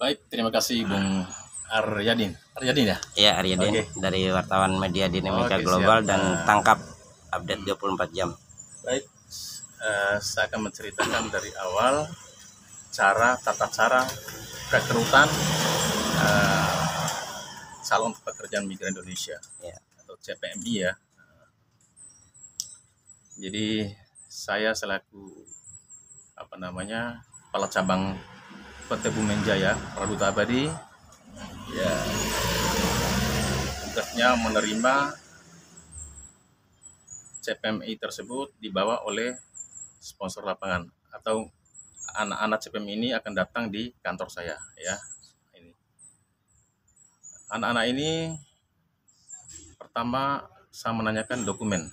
Baik, terima kasih Bung Aryadin. Aryadin ya? Ya, Aryadin Oke. dari wartawan Media Dinamika Oke, Global siap. dan tangkap update 24 jam. Baik, saya akan menceritakan dari awal tata cara rekrutan calon pekerjaan migran Indonesia Ya. atau CPMI ya. Jadi saya selaku kepala cabang PT Bumen Jaya Praduta Abadi ya, tugasnya menerima CPMI tersebut dibawa oleh sponsor lapangan atau anak-anak CPMI ini akan datang di kantor saya ya. Ini anak-anak ini pertama saya menanyakan dokumen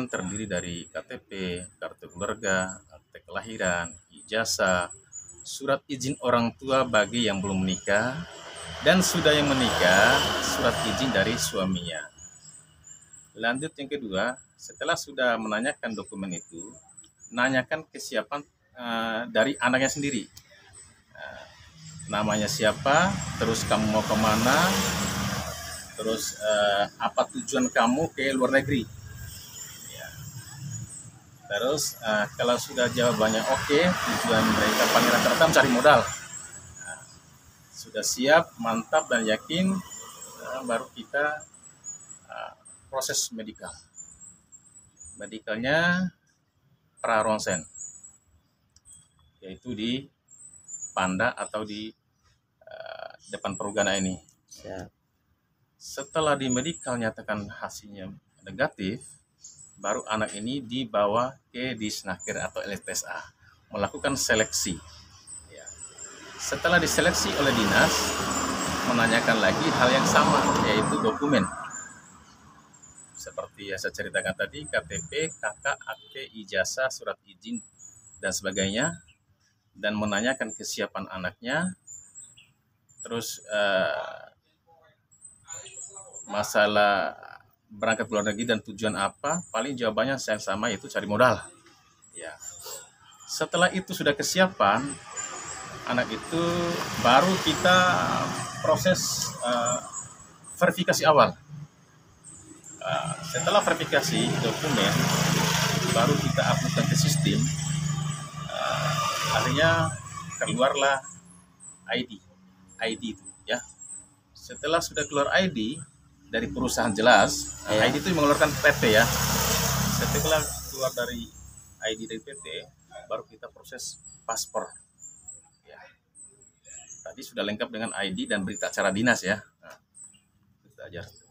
terdiri dari KTP, kartu keluarga, akte kelahiran, ijazah, surat izin orang tua bagi yang belum menikah, dan sudah yang menikah, surat izin dari suaminya. Lanjut yang kedua, setelah sudah menanyakan dokumen itu, nanyakan kesiapan dari anaknya sendiri. Namanya siapa, terus kamu mau kemana, terus apa tujuan kamu ke luar negeri. Ya. Terus kalau sudah jawabannya oke, tujuan mereka paling rata-rata mencari modal. Sudah siap, mantap dan yakin, baru kita proses medikal. Medikalnya praronsen, yaitu di Panda atau di depan Perugana ini. Siap. Setelah di medikal nyatakan hasilnya negatif, baru anak ini dibawa ke Disnaker atau LTSA melakukan seleksi. Ya. Setelah diseleksi oleh dinas, menanyakan lagi hal yang sama, yaitu dokumen. Seperti yang saya ceritakan tadi, KTP, KK, akte, ijazah, surat izin, dan sebagainya. Dan menanyakan kesiapan anaknya. Terus masalah berangkat ke luar negeri dan tujuan apa, paling jawabannya yang sama, yaitu cari modal. Ya. Setelah itu sudah kesiapan, anak itu baru kita proses verifikasi awal. Setelah verifikasi dokumen, baru kita uploadkan ke sistem. Akhirnya keluarlah ID itu ya. Setelah sudah keluar ID dari perusahaan jelas, ID itu mengeluarkan PT ya. Setelah keluar dari ID dari PT, baru kita proses paspor. Ya. Tadi sudah lengkap dengan ID dan berita acara dinas ya. Nah,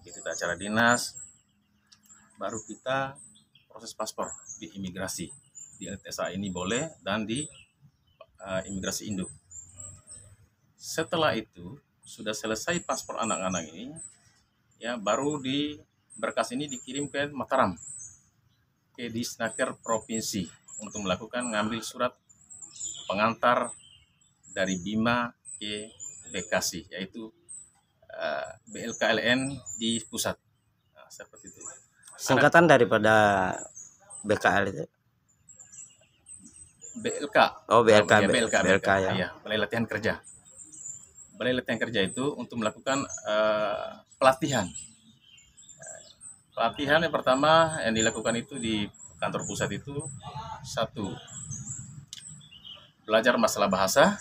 berita acara dinas, baru kita proses paspor di imigrasi. Di LTSA ini boleh dan di imigrasi induk. Setelah itu sudah selesai paspor anak-anak ini, ya baru di berkas ini dikirim ke Mataram, ke Disnaker provinsi untuk melakukan ngambil surat pengantar dari Bima ke Bekasi, yaitu BLKLN di pusat. Nah, seperti itu. Singkatan daripada BKL itu? BLK. Oh, BLK. Ya, BLK ya. Ya, Balai Latihan Kerja. Balai Latihan Kerja itu untuk melakukan pelatihan. Pelatihan yang pertama yang dilakukan itu di kantor pusat itu, satu, belajar masalah bahasa.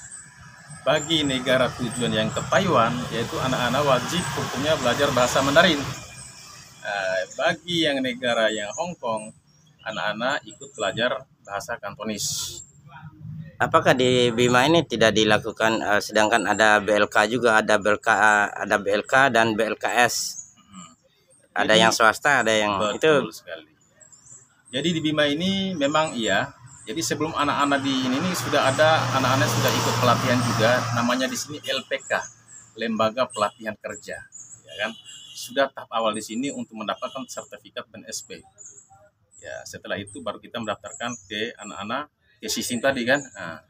Bagi negara tujuan yang ke Taiwan, yaitu anak-anak wajib hukumnya belajar bahasa Mandarin. Bagi yang negara yang Hong Kong, anak-anak ikut belajar bahasa Kantonis. Apakah di Bima ini tidak dilakukan, sedangkan ada BLK juga, ada BLK dan BLKS. Ada yang swasta, ada yang betul itu. Sekali. Jadi di Bima ini memang iya. Jadi sebelum anak-anak di ini sudah ada anak-anak sudah ikut pelatihan juga, namanya di sini LPK, Lembaga Pelatihan Kerja, ya kan? Sudah tahap awal di sini untuk mendapatkan sertifikat BNSP. Ya, setelah itu baru kita mendaftarkan ke anak-anak ke sistem tadi kan. Nah,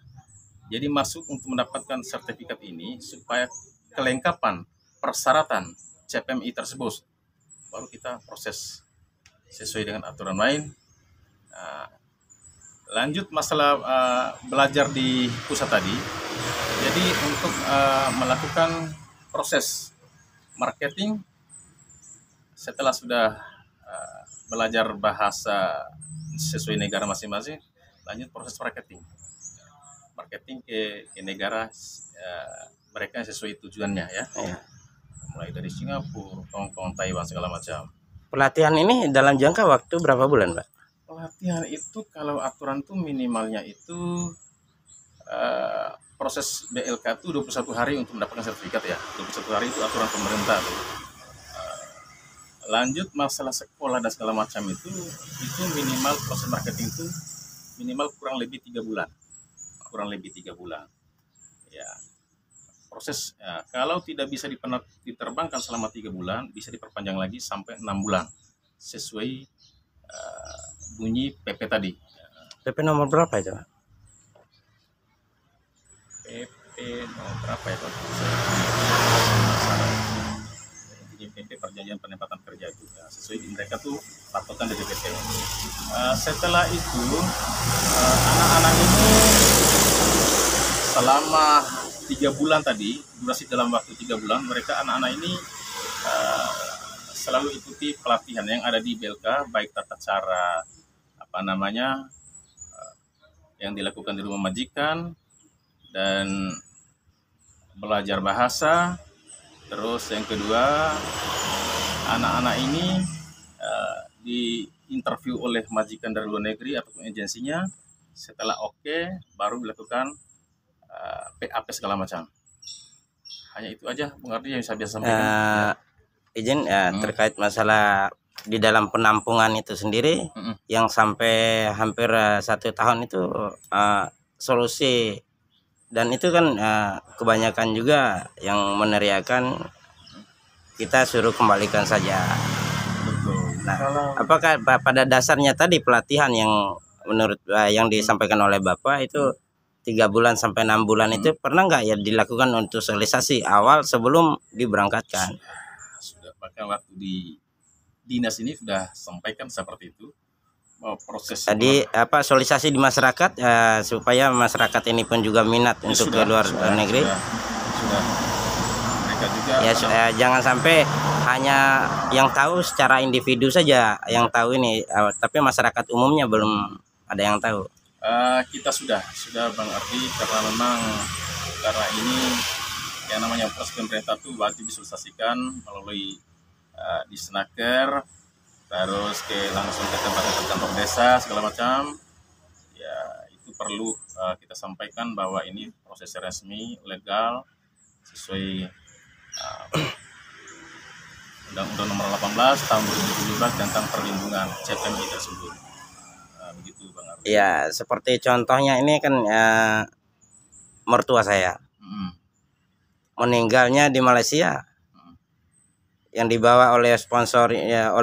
jadi masuk untuk mendapatkan sertifikat ini supaya kelengkapan persyaratan CPMI tersebut, baru kita proses sesuai dengan aturan main. Lanjut masalah belajar di pusat tadi, Jadi untuk melakukan proses marketing setelah sudah belajar bahasa sesuai negara masing-masing, lanjut proses marketing. Marketing ke negara mereka sesuai tujuannya ya. Mulai dari Singapura, Hong Kong, Taiwan segala macam. Pelatihan ini dalam jangka waktu berapa bulan, Pak? Pelatihan itu kalau aturan tuh minimalnya itu proses BLK itu 21 hari untuk mendapatkan sertifikat ya. 21 hari itu aturan pemerintah tuh. Lanjut masalah sekolah dan segala macam itu minimal proses marketing itu minimal kurang lebih 3 bulan. Kurang lebih 3 bulan. Ya. Proses kalau tidak bisa diterbangkan selama 3 bulan, bisa diperpanjang lagi sampai 6 bulan sesuai bunyi PP tadi. PP nomor berapa itu, Pak? PP nomor berapa ya Pak? PP perjanjian penempatan kerja itu ya, sesuai mereka tuh patokan dari PP. Setelah itu anak-anak ini selama 3 bulan tadi, durasi dalam waktu 3 bulan, mereka anak-anak ini selalu ikuti pelatihan yang ada di BLK, baik tata cara yang dilakukan di rumah majikan dan belajar bahasa. Terus yang kedua, anak-anak ini di interview oleh majikan dari luar negeri ataupun agensinya. Setelah oke, baru dilakukan PAP segala macam. Hanya itu aja Bung Ardi yang saya bisa sampaikan. Izin terkait masalah di dalam penampungan itu sendiri yang sampai hampir 1 tahun itu solusi, dan itu kan kebanyakan juga yang meneriakan kita suruh kembalikan saja. Betul. Nah, apakah pada dasarnya tadi pelatihan yang menurut yang disampaikan oleh Bapak itu 3 bulan sampai 6 bulan itu pernah nggak ya dilakukan untuk sosialisasi awal sebelum diberangkatkan? Sudah, bahkan waktu di dinas ini sudah sampaikan seperti itu. Proses tadi sosialisasi di masyarakat supaya masyarakat ini pun juga minat untuk ke luar negeri. Sudah. Mereka juga ya jangan sampai hanya yang tahu secara individu saja yang tahu ini, tapi masyarakat umumnya belum ada yang tahu. Kita sudah Bang Ardi, karena ini yang namanya proses pemerintah itu wajib disosialisasikan melalui di Senaker, terus langsung ke kantor desa segala macam. Ya itu perlu kita sampaikan bahwa ini proses resmi, legal, sesuai Undang-Undang Nomor 18 Tahun 2017 tentang perlindungan CPNI tersebut. Begitu Bang Ardi. Ya seperti contohnya ini kan mertua saya meninggalnya di Malaysia, yang dibawa oleh sponsor ya,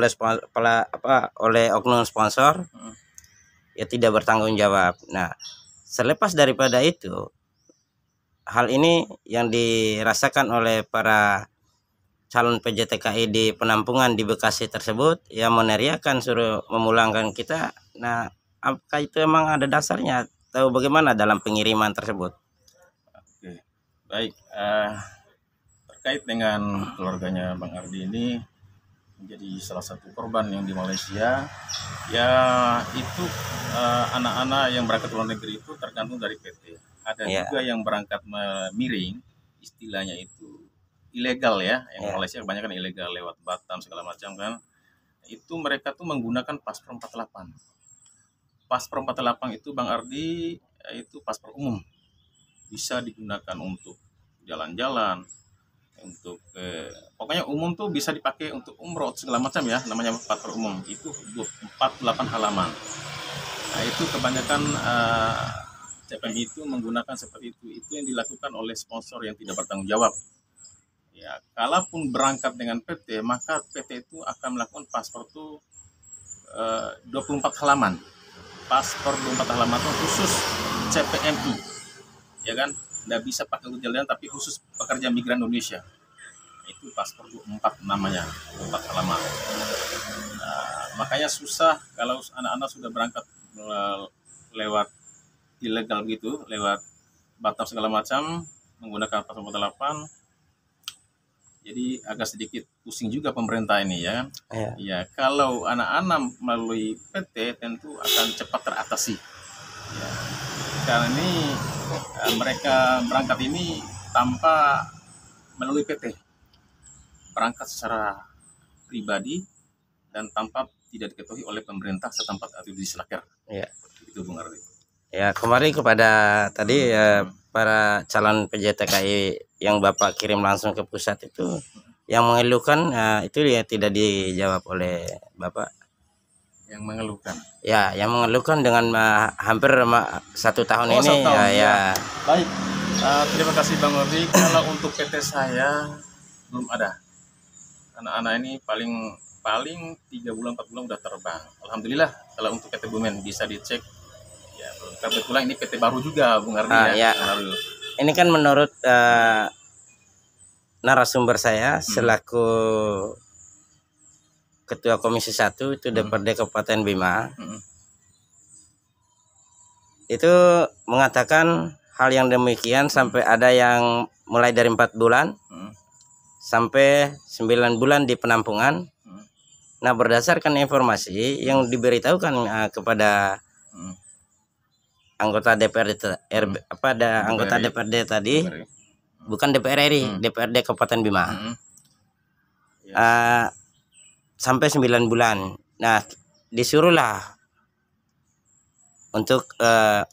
oleh oknum sponsor, ya tidak bertanggung jawab. Nah, selepas daripada itu, hal ini yang dirasakan oleh para calon PJTKI di penampungan di Bekasi tersebut, yang meneriakan suruh memulangkan kita. Nah, apakah itu emang ada dasarnya? Tahu bagaimana dalam pengiriman tersebut? Oke, baik. Terkait dengan keluarganya Bang Ardi ini menjadi salah satu korban yang di Malaysia, ya itu anak-anak yang berangkat ke luar negeri itu tergantung dari PT. Ada juga yang berangkat miring, istilahnya itu ilegal ya, yang Malaysia kebanyakan ilegal lewat Batam segala macam kan. Itu mereka tuh menggunakan paspor 48. Paspor 48 itu Bang Ardi itu paspor umum, bisa digunakan untuk jalan-jalan, untuk pokoknya umum tuh bisa dipakai untuk umroh segala macam ya, namanya paspor umum. Itu 48 halaman. Nah itu kebanyakan CPNI itu menggunakan seperti itu. Itu yang dilakukan oleh sponsor yang tidak bertanggung jawab. Ya, kalaupun berangkat dengan PT, maka PT itu akan melakukan paspor itu 24 halaman. Paspor 24 halaman itu khusus CPNI, ya kan? Nggak bisa pakai untuk jalan, tapi khusus pekerja migran Indonesia. Itu paspor 24 namanya, 24 halaman. Nah, makanya susah kalau anak-anak sudah berangkat lewat ilegal gitu, lewat batang segala macam menggunakan pasal 48. Jadi agak sedikit pusing juga pemerintah ini ya. Ya. Ya, kalau anak-anak melalui PT tentu akan cepat teratasi. Ya. Karena ini mereka berangkat ini tanpa melalui PT, berangkat secara pribadi dan tanpa tidak diketahui oleh pemerintah setempat atau di Senaker. Ya. Itu Bung Ardi. Ya, kembali kepada tadi para calon PJTKI yang Bapak kirim langsung ke pusat itu yang mengeluhkan itu ya tidak dijawab oleh Bapak. Yang mengeluhkan. Ya, yang mengeluhkan dengan hampir 1 tahun ini 1 tahun, ya. Baik. Terima kasih Bang Ardi. Kalau untuk PT saya belum ada. Anak-anak ini paling 3 bulan 4 bulan udah terbang. Alhamdulillah. Kalau untuk PT Bumen bisa dicek. Ya, kebetulan ini PT baru juga Bung Ardi Ya. Ini kan menurut narasumber saya selaku Ketua Komisi 1 itu DPRD Kabupaten Bima, itu mengatakan hal yang demikian sampai ada yang mulai dari 4 bulan sampai 9 bulan di penampungan. Nah, berdasarkan informasi yang diberitahukan kepada anggota DPRD anggota DPRD tadi, bukan DPR RI, DPRD Kabupaten Bima, sampai 9 bulan. Nah, disuruhlah untuk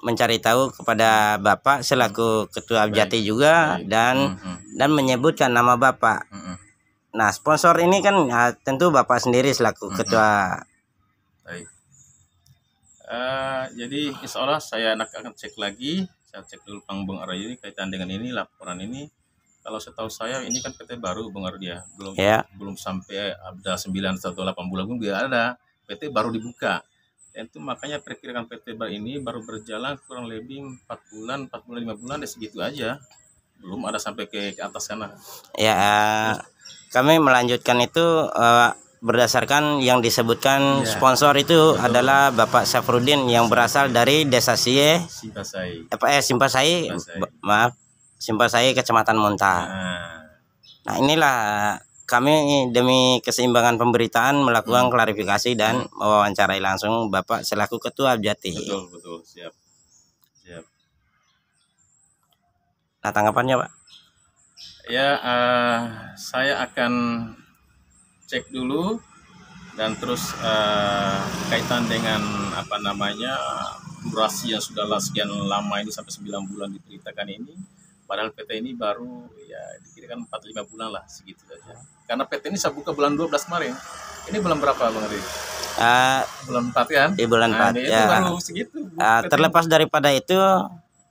mencari tahu kepada Bapak selaku Ketua Abjati juga dan menyebutkan nama Bapak. Nah, sponsor ini kan tentu Bapak sendiri selaku Ketua. Baik. Jadi insya Allah saya akan cek lagi. Saya cek dulu Bung Ardi ini kaitan dengan ini laporan ini. Kalau setahu saya ini kan PT baru Bung Ardi ya, belum sampai ada 9 atau 8 bulan pun tidak ada. PT baru dibuka. Dan itu makanya perkirakan PT baru ini baru berjalan kurang lebih 4 bulan 5 bulan deh, segitu aja. Belum ada sampai ke atas sana. Ya, kami melanjutkan itu berdasarkan yang disebutkan sponsor itu adalah Bapak Syafruddin yang berasal dari Desa Simpasai, Kecamatan Monta. Nah, inilah kami demi keseimbangan pemberitaan melakukan klarifikasi dan mewawancarai langsung Bapak selaku Ketua Abjati. Betul, siap. Nah, tanggapannya Pak? Ya, saya akan cek dulu dan terus kaitan dengan durasi yang sudah sekian lama ini sampai 9 bulan diberitakan ini, padahal PT ini baru ya dikirakan 4-5 bulan lah, segitu saja. Karena PT ini saya buka bulan 12 kemarin. Ini bulan berapa Bang Ardi? Bulan 4 kan? Di bulan 4 ya. Baru segitu. Terlepas daripada itu,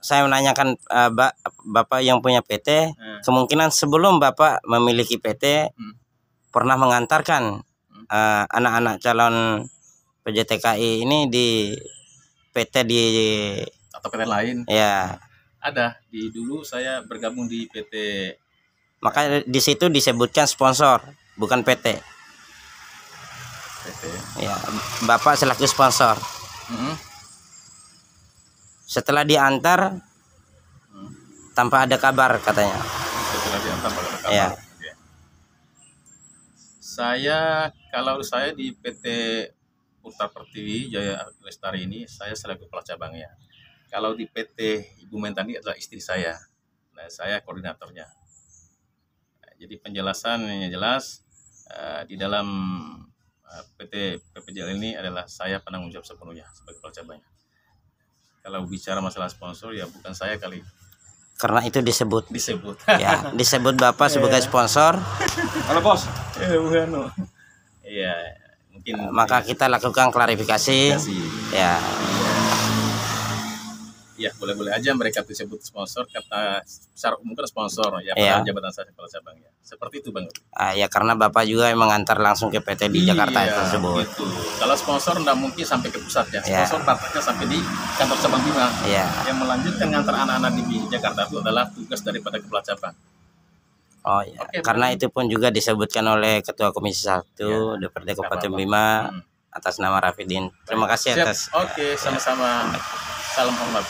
saya menanyakan Bapak yang punya PT, kemungkinan sebelum Bapak memiliki PT pernah mengantarkan anak-anak calon PJTKI ini di PT atau PT lain? Ya. Ada. Dulu saya bergabung di PT. Maka di situ disebutkan sponsor, bukan PT. Ya, Bapak selaku sponsor. Setelah diantar tanpa ada kabar katanya. Setelah diantar tanpa ada kabar. Ya. Kalau saya di PT Putra Pertiwi Jaya Lestari ini, saya selaku kepala cabangnya. Kalau di PT Ibu Mentani adalah istri saya. Nah, saya koordinatornya. Nah, jadi penjelasannya jelas di dalam PT PPJL ini adalah saya penanggung jawab sepenuhnya sebagai kepala cabangnya. Kalau bicara masalah sponsor ya bukan saya kali. Karena itu disebut. Ya, disebut Bapak sebagai sponsor. Halo bos. Bukan. Iya, mungkin. Maka kita lakukan klarifikasi. Ya. Ya, boleh-boleh aja mereka disebut sponsor, kata secara umum kan sponsor ya, pada jabatan saya kepala cabang ya. Seperti itu Bang. Ya, karena Bapak juga yang mengantar langsung ke PT di Jakarta tersebut. Gitu. Kalau sponsor enggak mungkin sampai ke pusat ya. Sponsor prakteknya sampai di kantor cabang Bima. Yang melanjutkan ngantar anak-anak di Jakarta itu adalah tugas daripada kepala cabang. Oh iya. Karena itu pun juga disebutkan oleh Ketua Komisi 1 DPRD Kabupaten Bima atas nama Rafidin. Terima kasih atas. Oke, sama-sama. Salam hormat.